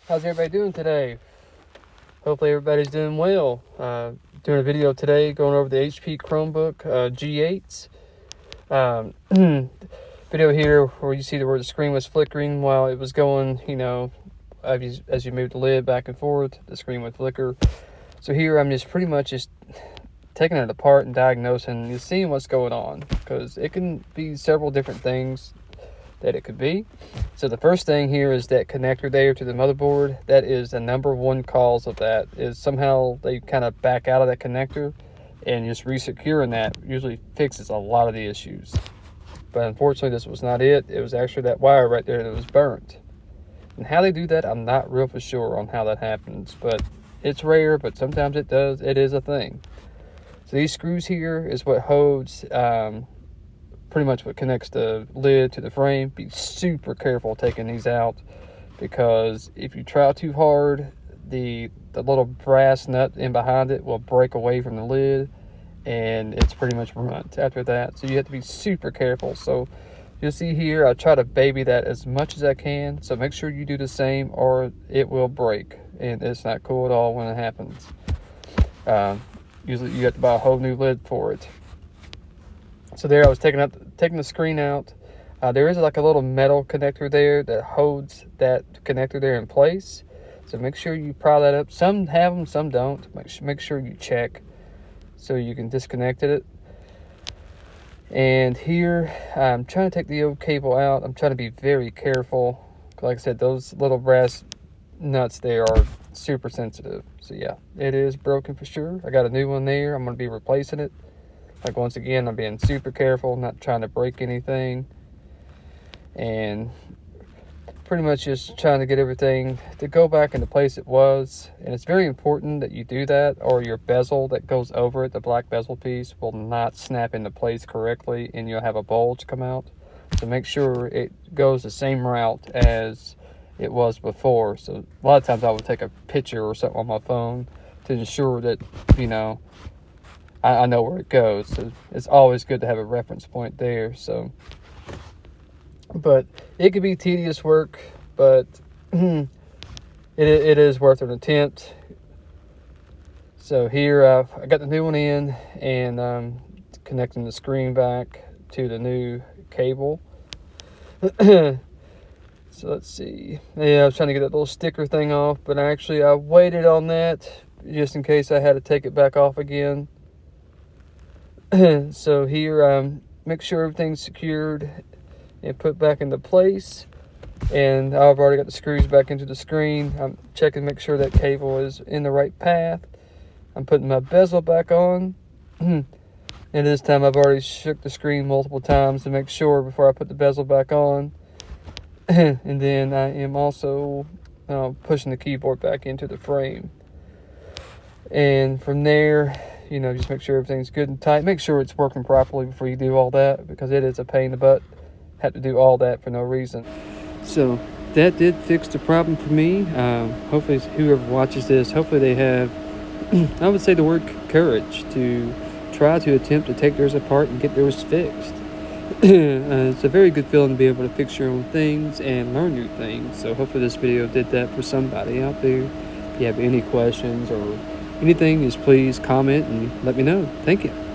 How's everybody doing today? Hopefully everybody's doing well. Doing a video today going over the HP ChromeBook G8s. Video here where you see where the screen was flickering while it was going, as you move the lid back and forth, the screen would flicker. So here I'm just pretty much just taking it apart and diagnosing and seeing what's going on, because it can be several different things that it could be. So the first thing here is that connector there to the motherboard. That is the number one cause of that, is somehow they kind of back out of that connector, and just resecuring that usually fixes a lot of the issues. But unfortunately this was not it. It was actually that wire right there that was burnt. And how they do that, I'm not real for sure on how that happens, but it's rare, but sometimes it does. It is a thing. So these screws here is what holds pretty much what connects the lid to the frame. Be super careful taking these out, because if you try too hard, the little brass nut in behind it will break away from the lid, and it's pretty much ruined after that. So you have to be super careful. So you'll see here I try to baby that as much as I can, so make sure you do the same or it will break, and it's not cool at all when it happens. Usually you have to buy a whole new lid for it. So there I was taking the screen out. There is like a little metal connector there that holds that connector there in place. So make sure you pry that up. Some have them, some don't. Make sure you check so you can disconnect it. And here I'm trying to take the old cable out. I'm trying to be very careful. Like I said, those little brass nuts there are super sensitive. So yeah, it is broken for sure. I got a new one there. I'm going to be replacing it. Like, once again, I'm being super careful, not trying to break anything, and pretty much just trying to get everything to go back in the place it was. And it's very important that you do that, or your bezel that goes over it, the black bezel piece, will not snap into place correctly and you'll have a bulge come out. So make sure it goes the same route as it was before. So a lot of times I would take a picture or something on my phone to ensure that, I know where it goes. So it's always good to have a reference point there. So, but it could be tedious work, but it is worth an attempt. So here I got the new one in, and connecting the screen back to the new cable. So let's see. Yeah, I was trying to get that little sticker thing off, but actually I waited on that just in case I had to take it back off again. So here, make sure everything's secured and put back into place. And I've already got the screws back into the screen. I'm checking to make sure that cable is in the right path. I'm putting my bezel back on. And this time I've already shook the screen multiple times to make sure before I put the bezel back on. And then I am also pushing the keyboard back into the frame. And from there, just make sure everything's good and tight. Make sure it's working properly before you do all that, because it is a pain in the butt. Have to do all that for no reason. So that did fix the problem for me. Hopefully whoever watches this, hopefully they have, I would say the word courage, to try to attempt to take theirs apart and get theirs fixed. It's a very good feeling to be able to fix your own things and learn new things. So hopefully this video did that for somebody out there. If you have any questions or anything, just please comment and let me know. Thank you.